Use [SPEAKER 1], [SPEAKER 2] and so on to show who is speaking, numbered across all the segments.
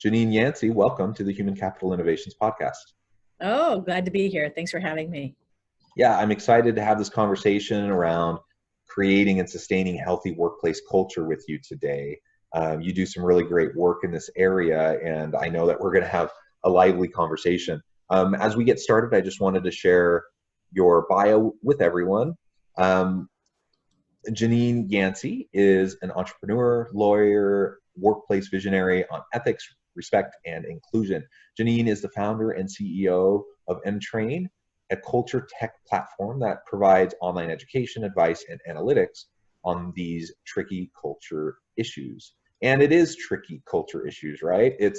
[SPEAKER 1] Janine, Yancey, welcome to the Human Capital Innovations Podcast.
[SPEAKER 2] Oh, glad to be here. Thanks for having me.
[SPEAKER 1] Yeah, I'm excited to have this conversation around creating and sustaining healthy workplace culture with you today. You do some really great work in this area, and I know that we're going to have a lively conversation. As we get started, I just wanted to share your bio with everyone. Janine Yancey is an entrepreneur, lawyer, workplace visionary on ethics, respect, and inclusion. Janine is the founder and CEO of Train, a culture tech platform that provides online education, advice, and analytics on these tricky culture issues. And it is tricky culture issues, right? It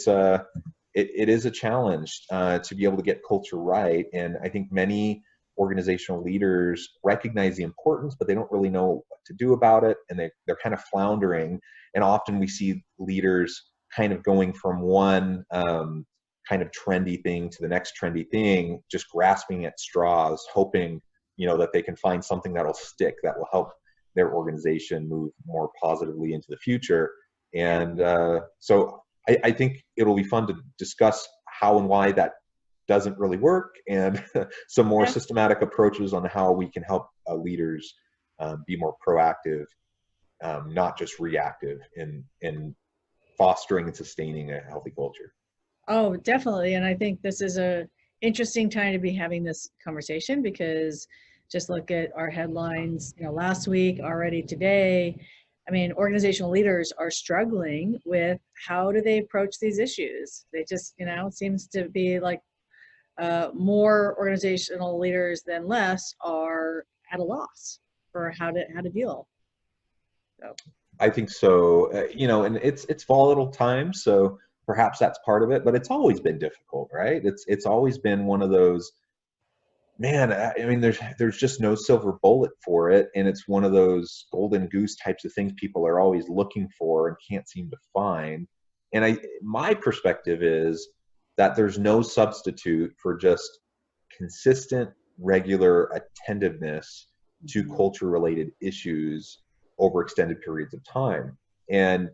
[SPEAKER 1] is a challenge to be able to get culture right. And I think many organizational leaders recognize the importance, but they don't really know what to do about it. And they're kind of floundering. And often we see leaders kind of going from one kind of trendy thing to the next trendy thing, just grasping at straws, hoping, that they can find something that'll stick, that will help their organization move more positively into the future. And so I think it'll be fun to discuss how and why that doesn't really work, and some more systematic approaches on how we can help leaders be more proactive, not just reactive in fostering and sustaining a healthy culture.
[SPEAKER 2] Oh, definitely. And I think this is a interesting time to be having this conversation, because just look at our headlines, last week, already today. I mean, organizational leaders are struggling with how do they approach these issues. They just, seems to be like more organizational leaders than less are at a loss for how to deal. So
[SPEAKER 1] I think so. And it's volatile times, so perhaps that's part of it. But it's always been difficult, right? It's always been one of those. Man, I mean, there's just no silver bullet for it, and it's one of those golden goose types of things people are always looking for and can't seem to find. And my perspective is that there's no substitute for just consistent, regular attentiveness to culture-related issues over extended periods of time. And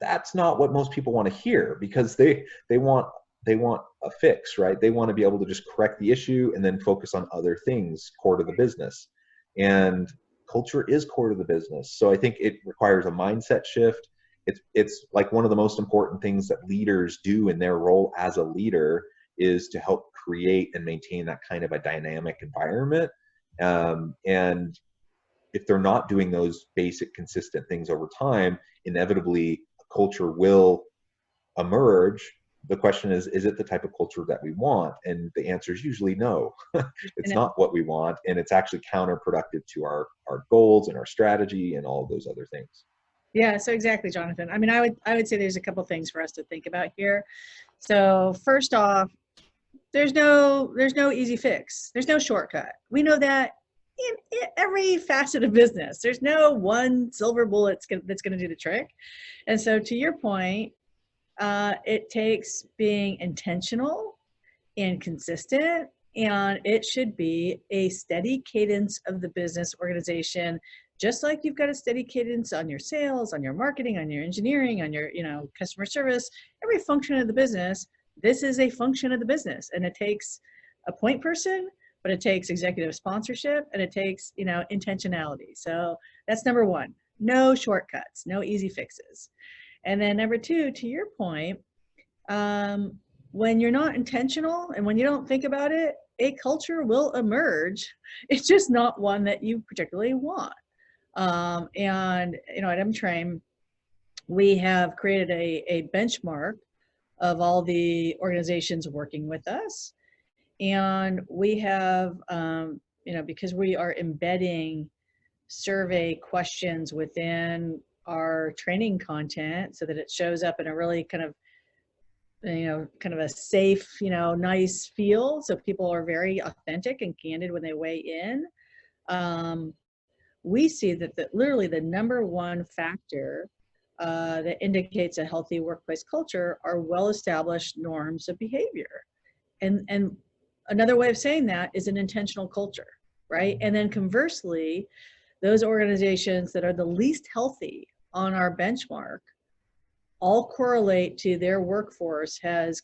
[SPEAKER 1] that's not what most people want to hear, because they want a fix, right? They want to be able to just correct the issue and then focus on other things core to the business. And culture is core to the business. So I think it requires a mindset shift. It's like one of the most important things that leaders do in their role as a leader is to help create and maintain that kind of a dynamic environment. And if they're not doing those basic consistent things over time, inevitably a culture will emerge. The question is it the type of culture that we want? And the answer is usually no. It's not what we want, and it's actually counterproductive to our goals and our strategy and all of those other things.
[SPEAKER 2] Yeah, so exactly, Jonathan. I mean, I would say there's a couple things for us to think about here. So first off, there's no easy fix. There's no shortcut. We know that in every facet of business. There's no one silver bullet that's going to do the trick. And so to your point, it takes being intentional and consistent, and it should be a steady cadence of the business organization, just like you've got a steady cadence on your sales, on your marketing, on your engineering, on your customer service, every function of the business. This is a function of the business, and it takes a point person, but it takes executive sponsorship, and it takes intentionality. So that's number one. No shortcuts, no easy fixes. And then number two, to your point, when you're not intentional and when you don't think about it, a culture will emerge. It's just not one that you particularly want. And at Train, we have created a benchmark of all the organizations working with us. And we have, because we are embedding survey questions within our training content so that it shows up in a really kind of a safe, nice feel. So people are very authentic and candid when they weigh in. We see that literally the number one factor that indicates a healthy workplace culture are well-established norms of behavior. And another way of saying that is an intentional culture, right? And then conversely, those organizations that are the least healthy on our benchmark all correlate to their workforce has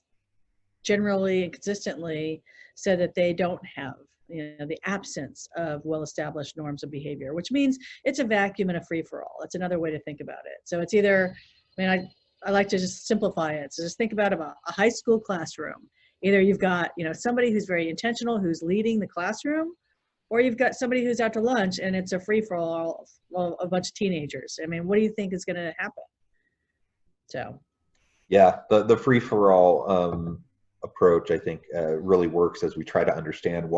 [SPEAKER 2] generally and consistently said that they don't have, the absence of well-established norms of behavior, which means it's a vacuum and a free-for-all. That's another way to think about it. So it's either, I like to just simplify it. So just think about a high school classroom. Either you've got, somebody who's very intentional, who's leading the classroom, or you've got somebody who's out to lunch and it's a free-for-all of a bunch of teenagers. I mean, what do you think is going to happen? So.
[SPEAKER 1] Yeah, the free-for-all approach, I think, really works as we try to understand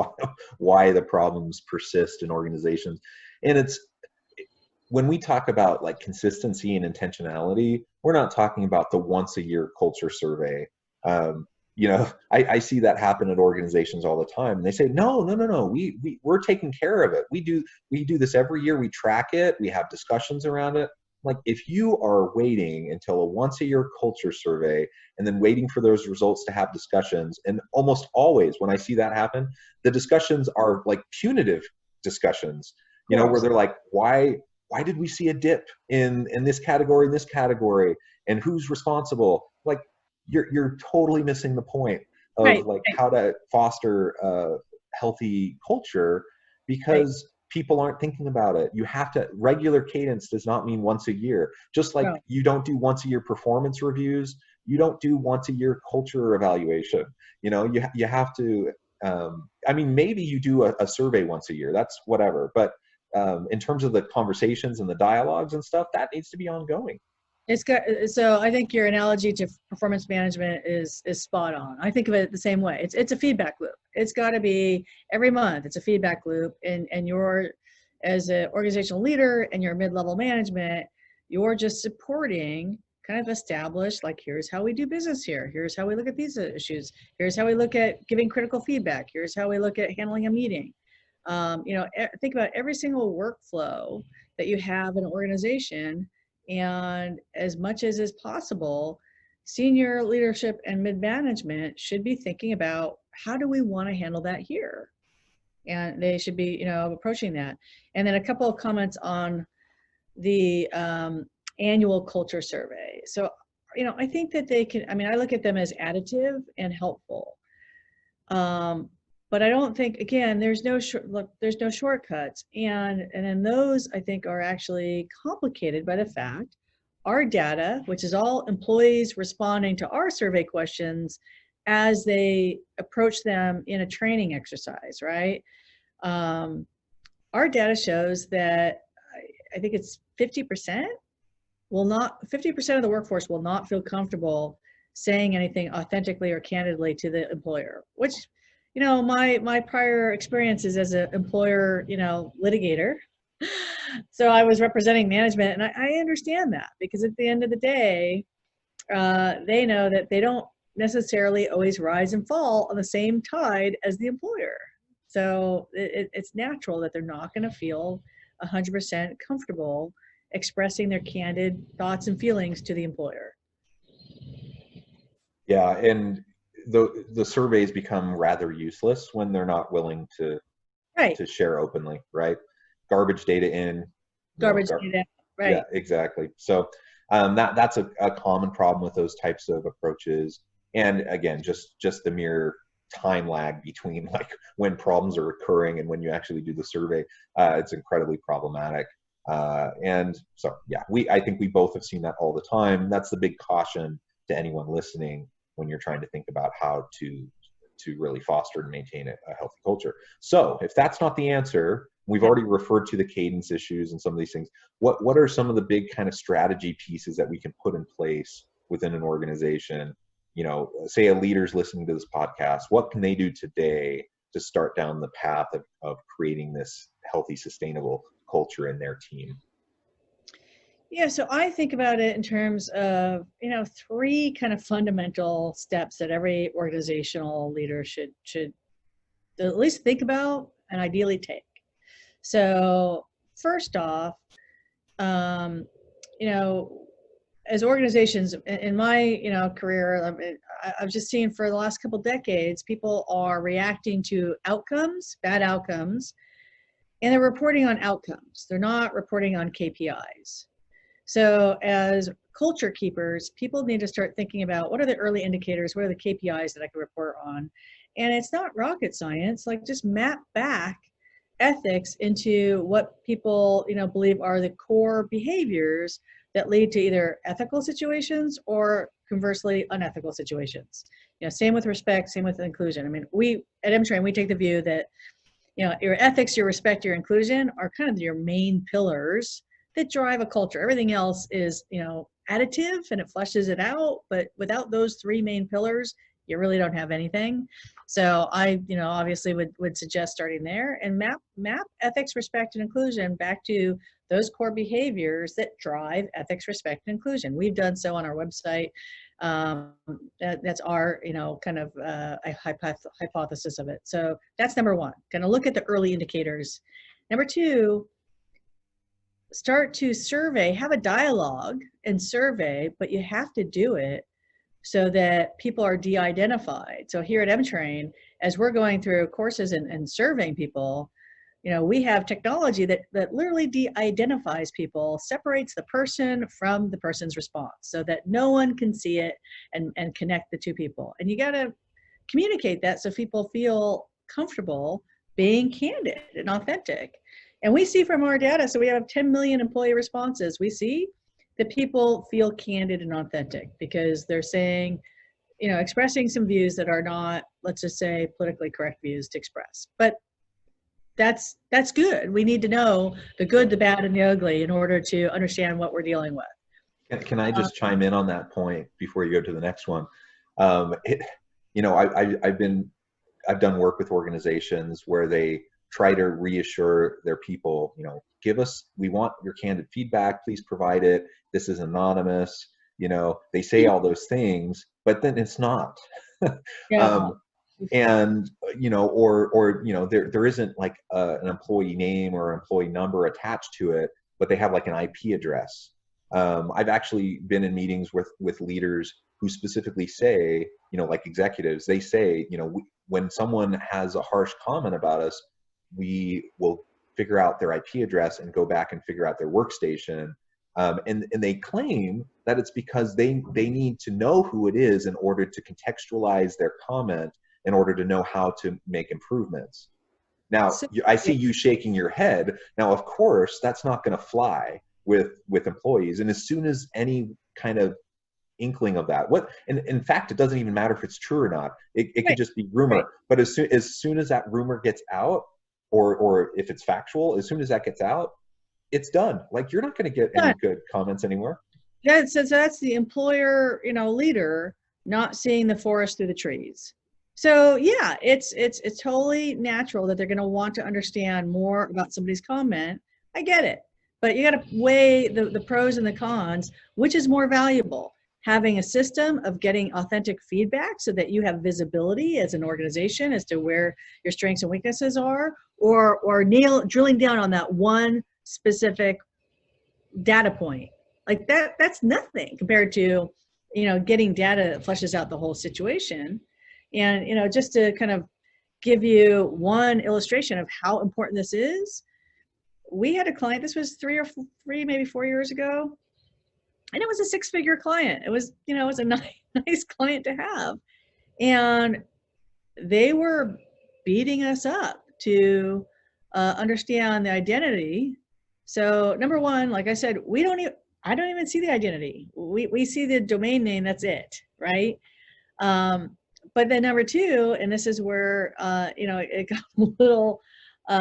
[SPEAKER 1] why the problems persist in organizations. And it's, when we talk about like consistency and intentionality, we're not talking about the once a year culture survey. I see that happen at organizations all the time. And they say, no, we're taking care of it. We do this every year. We track it. We have discussions around it. Like, if you are waiting until a once a year culture survey and then waiting for those results to have discussions, and almost always when I see that happen, the discussions are like punitive discussions, where they're like, why did we see a dip in this category, and who's responsible? Like, you're totally missing the point of
[SPEAKER 2] right.
[SPEAKER 1] How to foster a healthy culture, because people aren't thinking about it. You have to, regular cadence does not mean once a year. Just like you don't do once a year performance reviews, you don't do once a year culture evaluation. You have to, maybe you do a survey once a year, that's whatever. But in terms of the conversations and the dialogues and stuff, that needs to be ongoing.
[SPEAKER 2] So I think your analogy to performance management is spot on. I think of it the same way. It's a feedback loop. It's got to be every month. It's a feedback loop, and you're, as an organizational leader and your mid-level management, you're just supporting kind of established, like, here's how we do business here. Here's how we look at these issues. Here's how we look at giving critical feedback. Here's how we look at handling a meeting. Think about every single workflow that you have in an organization. And as much as is possible, senior leadership and mid-management should be thinking about, how do we want to handle that here? And they should be, approaching that. And then a couple of comments on the annual culture survey. So, I think that they can, I look at them as additive and helpful. But I don't think, again, there's no shortcuts. And then those, I think, are actually complicated by the fact our data, which is all employees responding to our survey questions as they approach them in a training exercise, right? Our data shows that I think it's 50% of the workforce will not feel comfortable saying anything authentically or candidly to the employer, which, my prior experiences as an employer, litigator. So I was representing management, and I understand that, because at the end of the day, they know that they don't necessarily always rise and fall on the same tide as the employer. So it's natural that they're not going to feel 100% comfortable expressing their candid thoughts and feelings to the employer.
[SPEAKER 1] Yeah, and the surveys become rather useless when they're not willing to share openly, right? Garbage data in,
[SPEAKER 2] garbage data, right?
[SPEAKER 1] Yeah, exactly. So that's a common problem with those types of approaches. And again, just the mere time lag between like when problems are occurring and when you actually do the survey, it's incredibly problematic. And so, yeah, I think we both have seen that all the time. That's the big caution to anyone listening when you're trying to think about how to really foster and maintain a healthy culture. So if that's not the answer, we've already referred to the cadence issues and some of these things. What are some of the big kind of strategy pieces that we can put in place within an organization? Say a leader's listening to this podcast, what can they do today to start down the path of creating this healthy, sustainable culture in their team?
[SPEAKER 2] Yeah, so I think about it in terms of, three kind of fundamental steps that every organizational leader should at least think about and ideally take. So first off, as organizations in my, career, I've just seen for the last couple of decades, people are reacting to outcomes, bad outcomes, and they're reporting on outcomes. They're not reporting on KPIs. So as culture keepers, people need to start thinking about what are the early indicators, what are the KPIs that I can report on. And it's not rocket science, like just map back ethics into what people, believe are the core behaviors that lead to either ethical situations or conversely unethical situations. Same with respect, same with inclusion. I mean, we at M-Train, we take the view that, your ethics, your respect, your inclusion are kind of your main pillars that drive a culture. Everything else is, additive and it flushes it out. But without those three main pillars, you really don't have anything. So I, obviously would suggest starting there and map ethics, respect, and inclusion back to those core behaviors that drive ethics, respect, and inclusion. We've done so on our website. That's our, kind of a hypothesis of it. So that's number one, kind of look at the early indicators. Number two, start to survey, have a dialogue and survey, but you have to do it so that people are de-identified. So here at M-Train, as we're going through courses and surveying people, we have technology that literally de-identifies people, separates the person from the person's response so that no one can see it and connect the two people. And you got to communicate that so people feel comfortable being candid and authentic. And we see from our data, so we have 10 million employee responses, we see that people feel candid and authentic because they're saying, expressing some views that are not, let's just say, politically correct views to express. But that's good. We need to know the good, the bad, and the ugly in order to understand what we're dealing with.
[SPEAKER 1] Can I just chime in on that point before you go to the next one? I've done work with organizations where they try to reassure their people, we want your candid feedback, please provide it. This is anonymous. They say all those things, but then it's not.
[SPEAKER 2] Yeah.
[SPEAKER 1] And there isn't like an employee name or employee number attached to it, but they have like an IP address. I've actually been in meetings with leaders who specifically say, like executives, they say, when someone has a harsh comment about us, we will figure out their IP address and go back and figure out their workstation. And they claim that it's because they need to know who it is in order to contextualize their comment, in order to know how to make improvements. Now, I see you shaking your head. Now, of course, that's not going to fly with employees. And as soon as any kind of inkling of that, and in fact, it doesn't even matter if it's true or not. It could just be rumor. Right. But as soon as that rumor gets out, or if it's factual, as soon as that gets out, it's done. Like, you're not going to get any good comments anymore.
[SPEAKER 2] Yeah, so that's the employer, leader not seeing the forest through the trees. So yeah, it's totally natural that they're going to want to understand more about somebody's comment. I get it, but you got to weigh the pros and the cons. Which is more valuable? Having a system of getting authentic feedback so that you have visibility as an organization as to where your strengths and weaknesses are, or drilling down on that one specific data point. Like that's nothing compared to, getting data that fleshes out the whole situation. And, just to kind of give you one illustration of how important this is, we had a client, this was maybe 4 years ago, and it was a 6-figure client. It was, it was a nice client to have. And they were beating us up to understand the identity. So number one, like I said, I don't even see the identity. We see the domain name, that's it, right? But then number two, and this is where, it got a little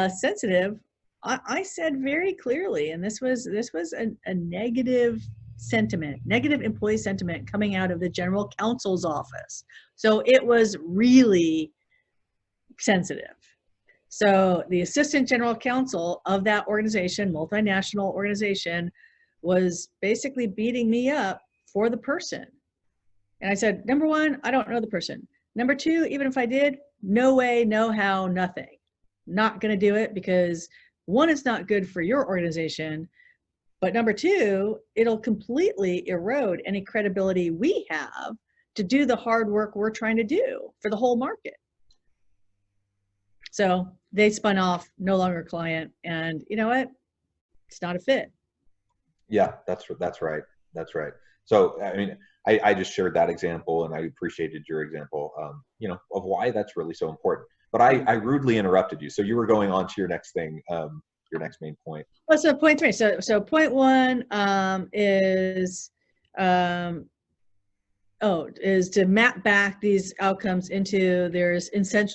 [SPEAKER 2] sensitive. I said very clearly, and this was a negative employee sentiment coming out of the general counsel's office. So it was really sensitive. So the assistant general counsel of that organization, multinational organization, was basically beating me up for the person. And I said, number one, I don't know the person. Number two, even if I did, no way, no how, nothing. Not going to do it because one, it's not good for your organization. But number two, it'll completely erode any credibility we have to do the hard work we're trying to do for the whole market. So they spun off, no longer client. And you know what? It's not a fit.
[SPEAKER 1] Yeah, that's right. That's right. So, I mean, I just shared that example, and I appreciated your example, of why that's really so important. But I rudely interrupted you. So you were going on to your next thing, your next main point.
[SPEAKER 2] Well, so point 3. So point 1 is to map back these outcomes into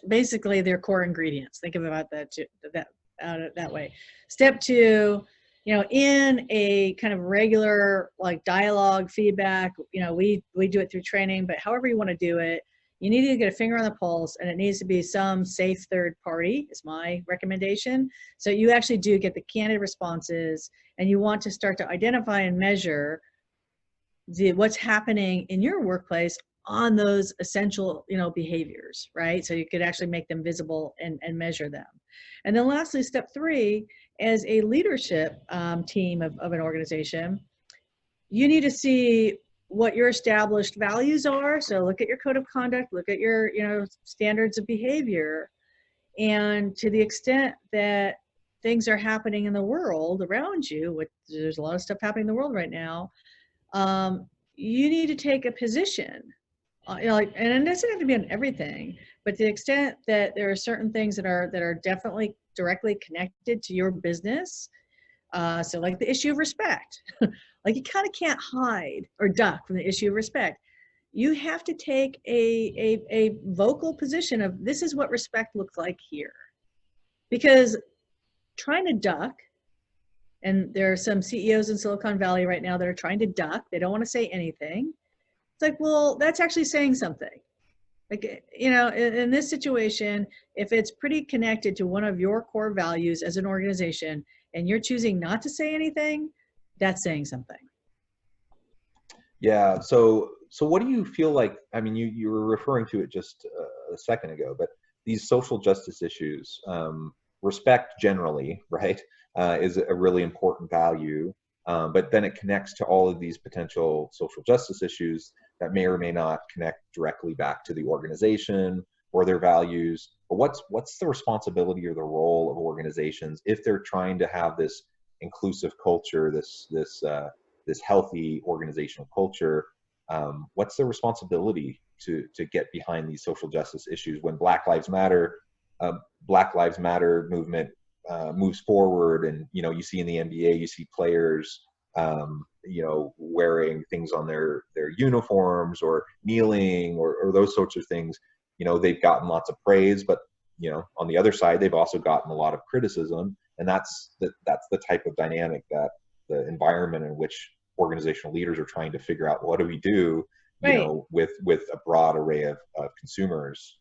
[SPEAKER 2] basically their core ingredients. Think about that way. Step 2, in a kind of regular like dialogue feedback, we do it through training, but however you want to do it, you need to get a finger on the pulse, and it needs to be some safe third party is my recommendation. So you actually do get the candid responses, and you want to start to identify and measure what's happening in your workplace on those essential, behaviors, right? So you could actually make them visible and measure them. And then lastly, step 3, as a leadership team of an organization, you need to see what your established values are. So look at your code of conduct, look at your, standards of behavior. And to the extent that things are happening in the world around you, which there's a lot of stuff happening in the world right now, you need to take a position, and it doesn't have to be on everything, but to the extent that there are certain things that are definitely directly connected to your business. So like the issue of respect, like you kind of can't hide or duck from the issue of respect. You have to take a vocal position of this is what respect looks like here, because trying to duck, and there are some CEOs in Silicon Valley right now that are trying to duck. They don't want to say anything. It's like, well, that's actually saying something. Like, in this situation, if it's pretty connected to one of your core values as an organization and you're choosing not to say anything, that's saying something.
[SPEAKER 1] Yeah. So what do you feel like, I mean, you were referring to it just a second ago, but these social justice issues, respect generally, right, is a really important value. But then it connects to all of these potential social justice issues that may or may not connect directly back to the organization or their values. But what's the responsibility or the role of organizations if they're trying to have this inclusive culture, this healthy organizational culture? What's the responsibility to get behind these social justice issues when Black Lives Matter movement moves forward, and you see in the NBA, you see players wearing things on their uniforms or kneeling or those sorts of things. They've gotten lots of praise, but on the other side, they've also gotten a lot of criticism, and that's the type of dynamic that the environment in which organizational leaders are trying to figure out what do we do,
[SPEAKER 2] right,
[SPEAKER 1] with a broad array of consumers.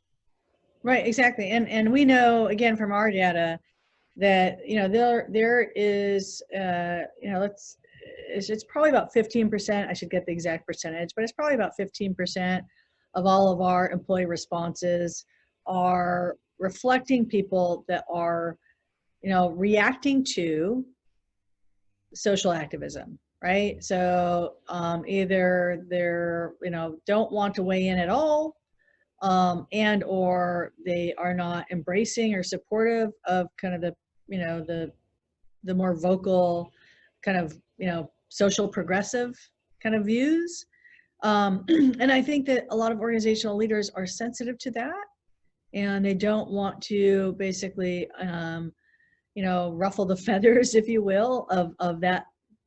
[SPEAKER 2] Right, exactly. And we know, again, from our data that, there is, it's probably about 15%, I should get the exact percentage, but it's probably about 15% of all of our employee responses are reflecting people that are, reacting to social activism, right? So either they're, don't want to weigh in at all, and or they are not embracing or supportive of kind of the more vocal kind of, social progressive kind of views. And I think that a lot of organizational leaders are sensitive to that, and they don't want to basically, ruffle the feathers, if you will, of that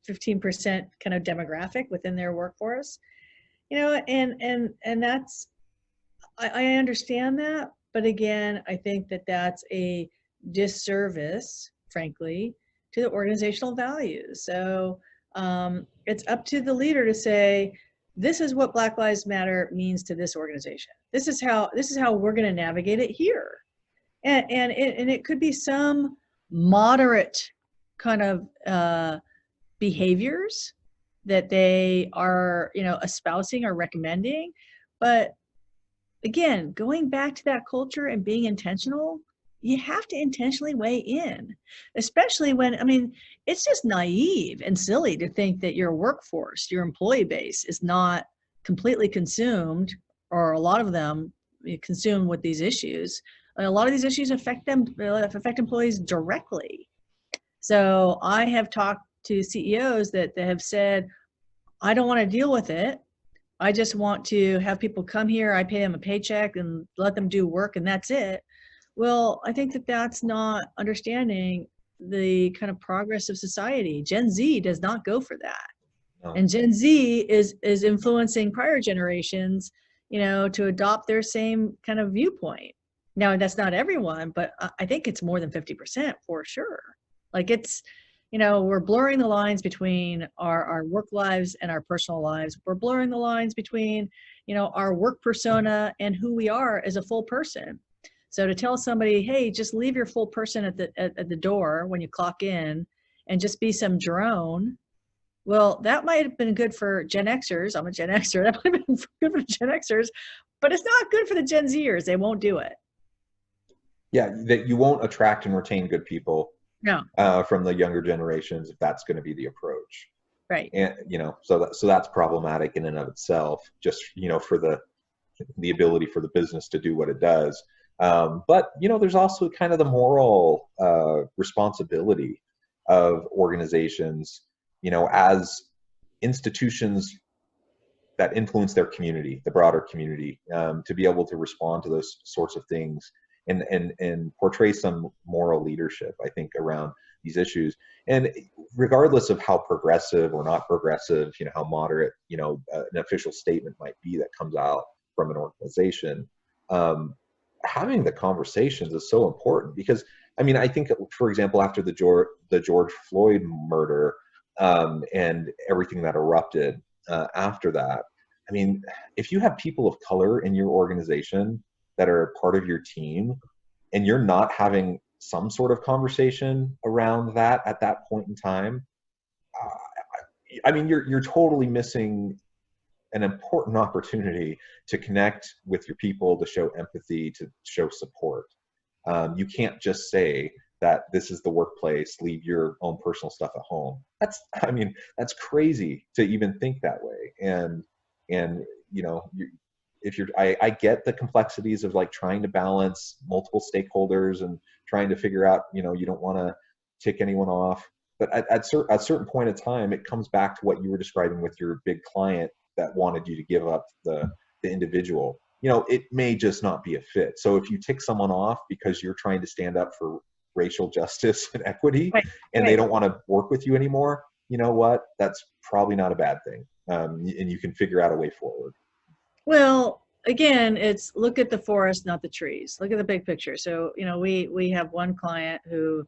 [SPEAKER 2] 15% kind of demographic within their workforce, and that's, I understand that, but again, I think that that's a disservice, frankly, to the organizational values. So it's up to the leader to say, this is what Black Lives Matter means to this organization. This is how we're going to navigate it here. And it could be some moderate kind of behaviors that they are, espousing or recommending. But again, going back to that culture and being intentional, you have to intentionally weigh in, especially when, it's just naive and silly to think that your workforce, your employee base is not completely consumed, or a lot of them consumed with these issues. A lot of these issues affect employees directly. So I have talked to CEOs that have said, I don't want to deal with it. I just want to have people come here. I pay them a paycheck and let them do work, and that's it. Well, I think that that's not understanding the kind of progress of society. Gen Z does not go for that.
[SPEAKER 1] No.
[SPEAKER 2] And Gen Z is influencing prior generations, to adopt their same kind of viewpoint. Now, that's not everyone, but I think it's more than 50% for sure. Like we're blurring the lines between our work lives and our personal lives. We're blurring the lines between, our work persona and who we are as a full person. So to tell somebody, hey, just leave your full person at the door when you clock in and just be some drone. Well, that might have been good for Gen Xers. I'm a Gen Xer. That might have been good for Gen Xers, but it's not good for the Gen Zers. They won't do it.
[SPEAKER 1] Yeah, that you won't attract and retain good people
[SPEAKER 2] No.
[SPEAKER 1] From the younger generations if that's going to be the approach.
[SPEAKER 2] Right.
[SPEAKER 1] And so that's problematic in and of itself. Just for the ability for the business to do what it does. But there's also kind of the moral responsibility of organizations, as institutions that influence their community, the broader community, to be able to respond to those sorts of things and portray some moral leadership, I think, around these issues. And regardless of how progressive or not progressive, how moderate, an official statement might be that comes out from an organization, having the conversations is so important because, I think, for example, after the George Floyd murder and everything that erupted after that, if you have people of color in your organization that are part of your team and you're not having some sort of conversation around that at that point in time, you're totally missing an important opportunity to connect with your people, to show empathy, to show support. You can't just say that this is the workplace, leave your own personal stuff at home. That's crazy to even think that way. And I get the complexities of like trying to balance multiple stakeholders and trying to figure out, you don't want to tick anyone off. But at a certain point in time, it comes back to what you were describing with your big client that wanted you to give up the individual. It may just not be a fit. So if you tick someone off because you're trying to stand up for racial justice and equity,
[SPEAKER 2] right.
[SPEAKER 1] and they don't want to work with you anymore, you know what? That's probably not a bad thing. And you can figure out a way forward.
[SPEAKER 2] Well, again, it's look at the forest, not the trees. Look at the big picture. So, we have one client who,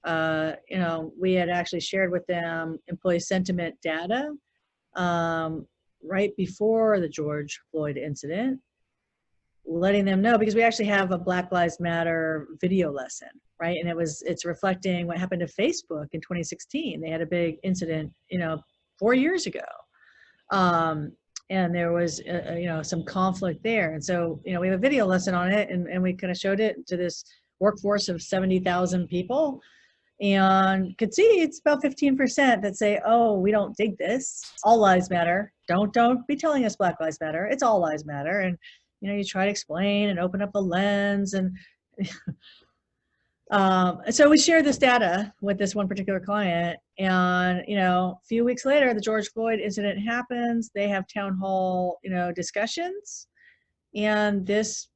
[SPEAKER 2] we had actually shared with them employee sentiment data right before the George Floyd incident, letting them know, because we actually have a Black Lives Matter video lesson, right? And it's reflecting what happened to Facebook in 2016. They had a big incident, 4 years ago. And there was, some conflict there. And so, we have a video lesson on it, and we kind of showed it to this workforce of 70,000 people, and could see it's about 15% that say, oh, we don't dig this. All lives matter. Don't be telling us Black Lives Matter. It's all lives matter. And, you try to explain and open up the lens. And so we shared this data with this one particular client, and a few weeks later, the George Floyd incident happens. They have town hall, discussions, and this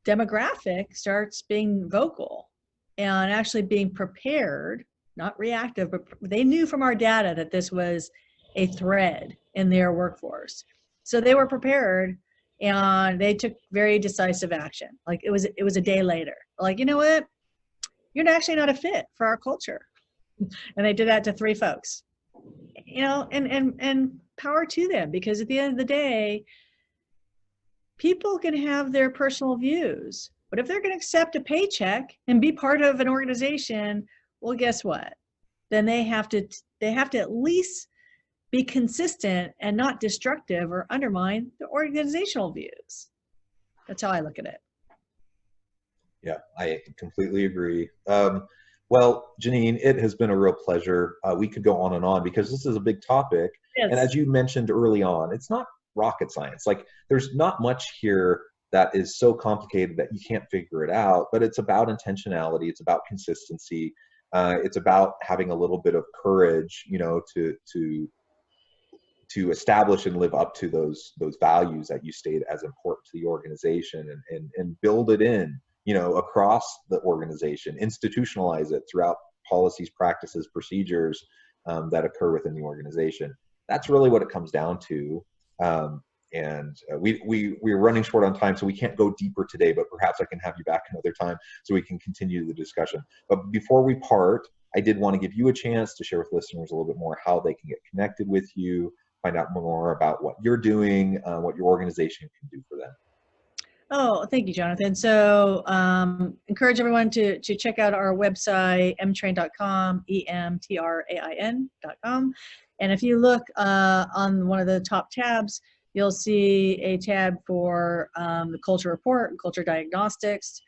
[SPEAKER 2] demographic starts being vocal and actually being prepared, not reactive, but they knew from our data that this was a thread in their workforce. So they were prepared, and they took very decisive action. Like it was a day later. Like, you know what? You're actually not a fit for our culture. And they did that to 3 folks, and power to them, because at the end of the day, people can have their personal views, but if they're going to accept a paycheck and be part of an organization, well, guess what? Then they have to at least be consistent and not destructive or undermine the organizational views. That's how I look at it.
[SPEAKER 1] Yeah, I completely agree. Well, Janine, it has been a real pleasure. We could go on and on because this is a big topic.
[SPEAKER 2] Yes.
[SPEAKER 1] And as you mentioned early on, it's not rocket science. Like there's not much here that is so complicated that you can't figure it out, but it's about intentionality. It's about consistency. It's about having a little bit of courage, to to establish and live up to those values that you state as important to the organization, and build it in, across the organization, institutionalize it throughout policies, practices, procedures that occur within the organization. That's really what it comes down to. We're running short on time, so we can't go deeper today, but perhaps I can have you back another time so we can continue the discussion. But before we part, I did want to give you a chance to share with listeners a little bit more how they can get connected with you, find out more about what you're doing, what your organization can do for them.
[SPEAKER 2] Oh, thank you, Jonathan. So encourage everyone to check out our website, emtrain.com, emtrain.com. And if you look on one of the top tabs, you'll see a tab for the culture report and culture diagnostics.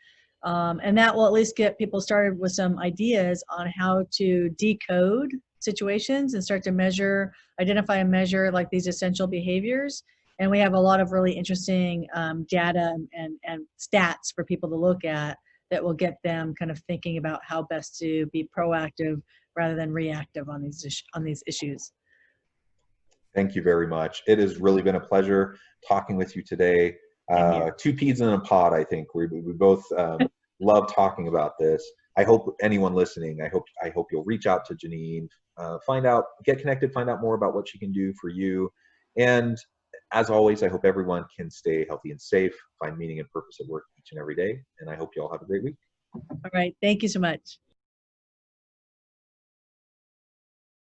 [SPEAKER 2] And that will at least get people started with some ideas on how to decode situations and start to measure, identify and measure like these essential behaviors. And we have a lot of really interesting data and stats for people to look at that will get them kind of thinking about how best to be proactive rather than reactive on these issues.
[SPEAKER 1] Thank you very much. It has really been a pleasure talking with you today. Two peas in a pod, I think. We both love talking about this. I hope anyone listening, I hope you'll reach out to Janine, get connected, find out more about what she can do for you. And as always, I hope everyone can stay healthy and safe, find meaning and purpose at work each and every day. And I hope you all have a great week.
[SPEAKER 2] All right. Thank you so much.